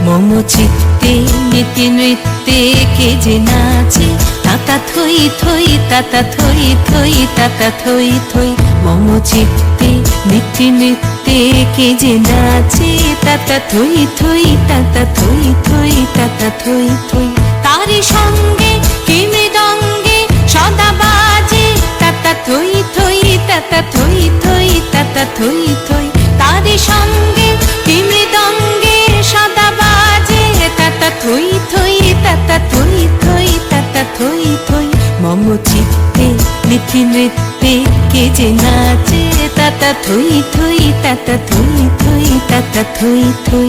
মম চিত্তে নীতি নৃত্যে কে যে নাচে, তাতা থই থই তাতা থই থই তাতা থই থই। মম চিত্তে নীতি নৃত্যে কে যে নাচে, তাতা থই থই তাতা থই থই তাতা থই থই। তারি সঙ্গে কি মৃদঙ্গে সদা বাজে, তাতা থই থই তাতা থই থই তাতা থই থই। তারি সঙ্গে কি মৃদঙ্গে সদা বাজে, তাতা থই থই তাতা থই থই তাতা থই থই। মম চিত্তে নীতি নৃত্যে কে যে নাচে, তাতা থই থই তাতা থই থই তাতা থই থই।